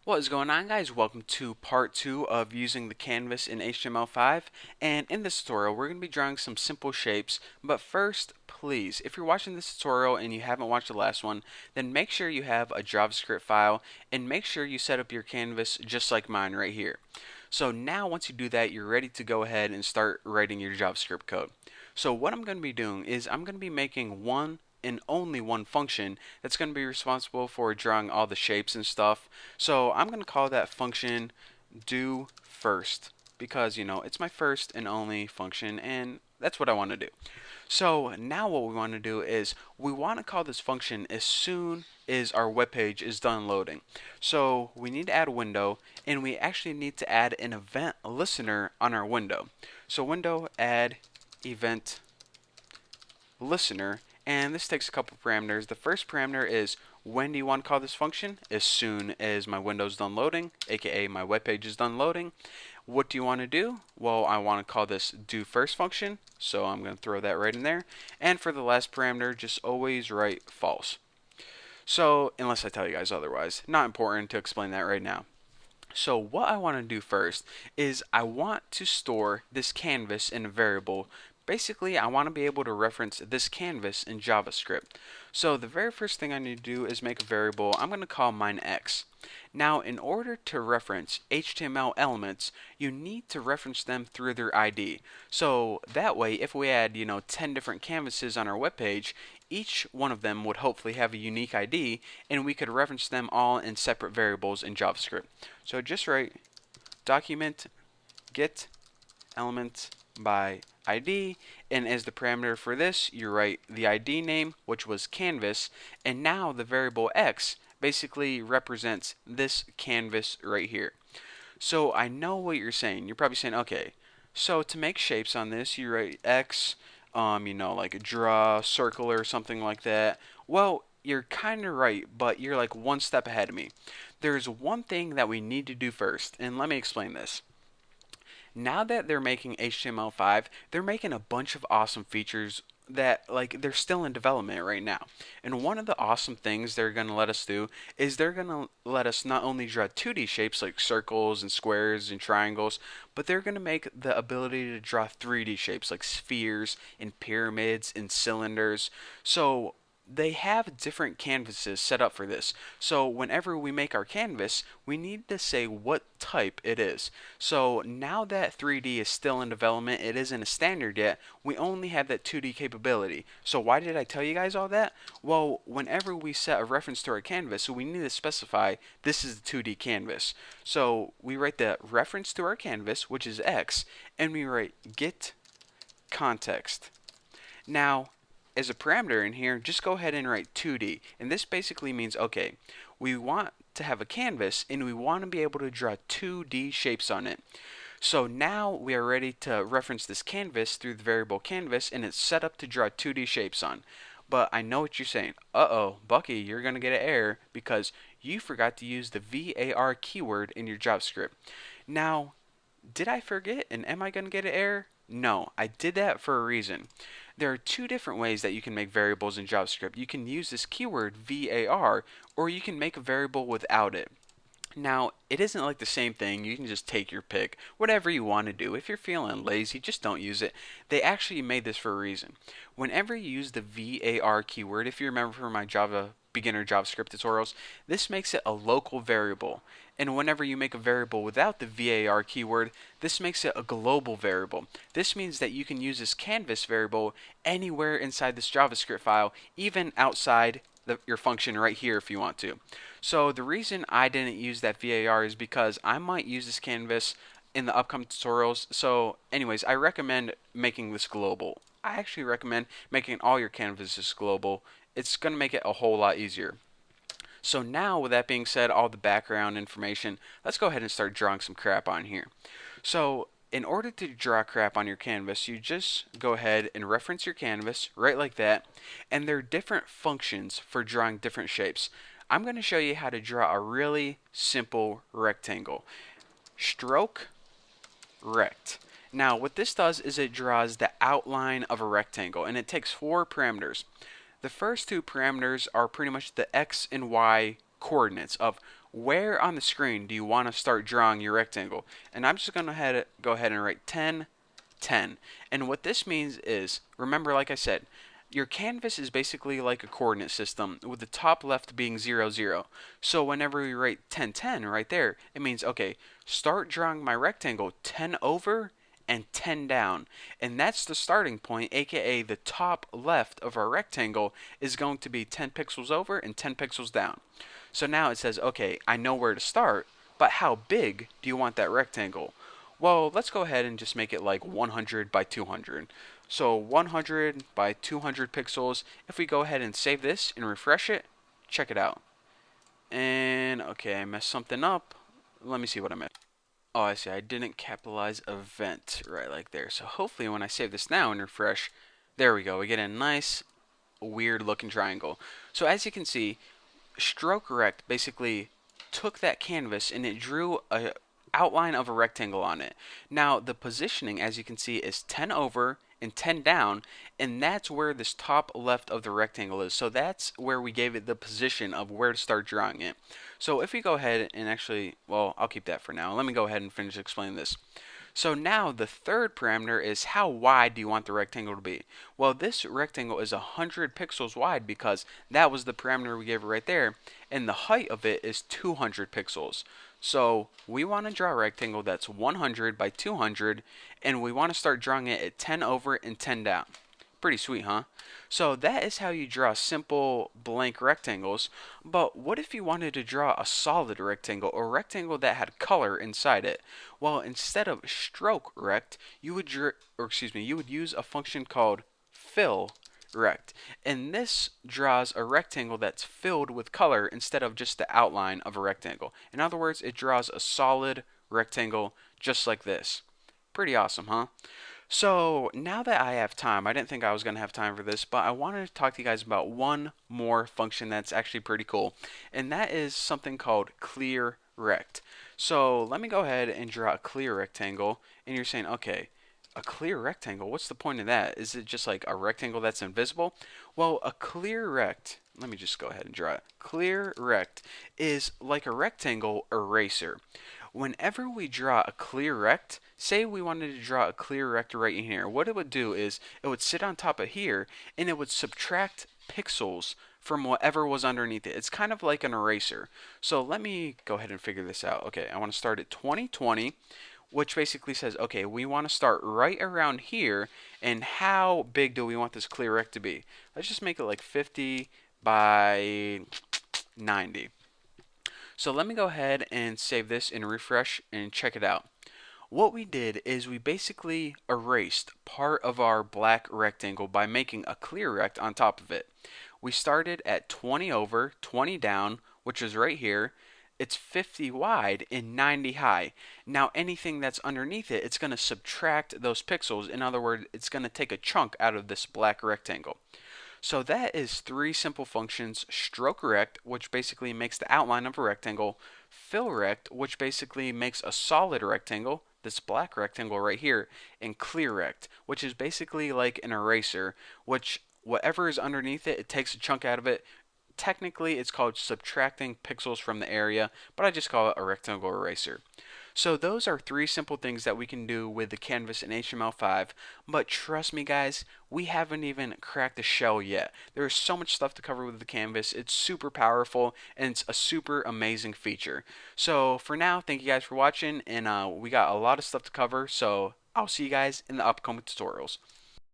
What is going on, guys? Welcome to part 2 of using the canvas in HTML5, and in this tutorial we're going to be drawing some simple shapes. But first, please, if you're watching this tutorial and you haven't watched the last one, then make sure you have a JavaScript file and make sure you set up your canvas just like mine right here. So now once you do that, you're ready to go ahead and start writing your JavaScript code. So what I'm going to be doing is I'm going to be making one and only one function that's going to be responsible for drawing all the shapes and stuff. So I'm going to call that function do first because it's my first and only function, and that's what I want to do. So now what we want to do is we want to call this function as soon as our web page is done loading. So we need to add a window, and we actually need to add an event listener on our window. So window add event listener, and this takes a couple parameters. The first parameter is when do you want to call this function? As soon as my window's done loading, aka my web page is done loading. What do you want to do? Well, I want to call this do first function, so I'm going to throw that right in there. And for the last parameter, just always write false. So, unless I tell you guys otherwise, not important to explain that right now. So what I want to do first is I want to store this canvas in a variable. Basically, I want to be able to reference this canvas in JavaScript. So the very first thing I need to do is make a variable. I'm going to call mine x. Now, in order to reference HTML elements, you need to reference them through their ID. So that way, if we had, 10 different canvases on our web page, each one of them would hopefully have a unique ID, and we could reference them all in separate variables in JavaScript. So just write document get element by ID, and as the parameter for this, you write the ID name, which was canvas, and now the variable x basically represents this canvas right here. So I know what you're saying. You're probably saying, okay, so to make shapes on this, you write x, like a draw circle or something like that. Well, you're kind of right, but you're like one step ahead of me. There's one thing that we need to do first, and let me explain this. Now that they're making HTML5, they're making a bunch of awesome features that they're still in development right now. And one of the awesome things they're going to let us do is they're going to let us not only draw 2D shapes like circles and squares and triangles, but they're going to make the ability to draw 3D shapes like spheres and pyramids and cylinders. So they have different canvases set up for this. So whenever we make our canvas, we need to say what type it is. So now that 3D is still in development, it isn't a standard yet, we only have that 2D capability. So why did I tell you guys all that? Well, whenever we set a reference to our canvas, we need to specify this is the 2D canvas. So we write the reference to our canvas, which is X, and we write get context. Now, as a parameter in here, just go ahead and write 2D. And this basically means, okay, we want to have a canvas and we want to be able to draw 2D shapes on it. So now we are ready to reference this canvas through the variable canvas, and it's set up to draw 2D shapes on. But I know what you're saying. Uh-oh, Bucky, you're going to get an error because you forgot to use the VAR keyword in your JavaScript. Now, did I forget and am I going to get an error? No, I did that for a reason. There are two different ways that you can make variables in JavaScript. You can use this keyword VAR, or you can make a variable without it. Now, it isn't like the same thing. You can just take your pick, whatever you want to do. If you're feeling lazy, just don't use it. They actually made this for a reason. Whenever you use the VAR keyword, if you remember from my Java beginner JavaScript tutorials, this makes it a local variable. And whenever you make a variable without the VAR keyword, this makes it a global variable. This means that you can use this canvas variable anywhere inside this JavaScript file, even outside your function right here if you want to. So the reason I didn't use that VAR is because I might use this canvas in the upcoming tutorials. So anyways, I recommend making this global. I actually recommend making all your canvases global. It's going to make it a whole lot easier. So now, with that being said, all the background information, let's go ahead and start drawing some crap on here. So in order to draw crap on your canvas, you just go ahead and reference your canvas right like that, and there are different functions for drawing different shapes. I'm going to show you how to draw a really simple rectangle. Stroke rect. Now what this does is it draws the outline of a rectangle, and it takes 4 parameters. The first 2 parameters are pretty much the x and y coordinates of where on the screen do you want to start drawing your rectangle? And I'm just going to go ahead and write 10, 10. And what this means is, remember, like I said, your canvas is basically like a coordinate system with the top left being 0, 0. So whenever we write 10, 10 right there, it means, okay, start drawing my rectangle 10 over and 10 down. And that's the starting point, aka the top left of our rectangle is going to be 10 pixels over and 10 pixels down. So now it says, okay, I know where to start, but how big do you want that rectangle? Well, let's go ahead and just make it like 100 by 200. So 100 by 200 pixels. If we go ahead and save this and refresh it, check it out. And okay, I messed something up. Let me see what I missed. Oh, I see. I didn't capitalize event right like there. So hopefully when I save this now and refresh, there we go. We get a nice weird looking triangle. So as you can see, Stroke Rect basically took that canvas and it drew a outline of a rectangle on it. Now the positioning, as you can see, is 10 over and 10 down, and that's where this top left of the rectangle is. So that's where we gave it the position of where to start drawing it. So if we go ahead and actually, well, I'll keep that for now. Let me go ahead and finish explaining this. So now the third parameter is how wide do you want the rectangle to be? Well, this rectangle is 100 pixels wide because that was the parameter we gave it right there, and the height of it is 200 pixels. So we want to draw a rectangle that's 100 by 200, and we want to start drawing it at 10 over and 10 down. Pretty sweet, huh? So that is how you draw simple blank rectangles. But what if you wanted to draw a solid rectangle, or a rectangle that had color inside it? Well, instead of stroke rect, you would you would use a function called fill rect. And this draws a rectangle that's filled with color instead of just the outline of a rectangle. In other words, it draws a solid rectangle just like this. Pretty awesome, huh? So now that I have time, I didn't think I was going to have time for this, but I wanted to talk to you guys about one more function that's actually pretty cool, and that is something called clear rect. So let me go ahead and draw a clear rectangle, and you're saying, okay, a clear rectangle, what's the point of that? Is it just like a rectangle that's invisible? Well, a clear rect, let me just go ahead and draw it. Clear rect is like a rectangle eraser. Whenever we draw a clear rect, say we wanted to draw a clear rect right in here, what it would do is it would sit on top of here and it would subtract pixels from whatever was underneath it. It's kind of like an eraser. So let me go ahead and figure this out. Okay, I want to start at 2020, which basically says, okay, we want to start right around here, and how big do we want this clear rect to be? Let's just make it like 50 by 90. So let me go ahead and save this and refresh and check it out. What we did is we basically erased part of our black rectangle by making a clear rect on top of it. We started at 20 over, 20 down, which is right here. It's 50 wide and 90 high. Now anything that's underneath it, it's going to subtract those pixels. In other words, it's going to take a chunk out of this black rectangle. So that is three simple functions: stroke rect, which basically makes the outline of a rectangle; fill rect, which basically makes a solid rectangle, this black rectangle right here; and clear rect, which is basically like an eraser, which whatever is underneath it, it takes a chunk out of it. Technically, it's called subtracting pixels from the area, but I just call it a rectangle eraser. So those are three simple things that we can do with the canvas in HTML5, but trust me guys, we haven't even cracked the shell yet. There is so much stuff to cover with the canvas. It's super powerful and it's a super amazing feature. So for now, thank you guys for watching, and we got a lot of stuff to cover, so I'll see you guys in the upcoming tutorials.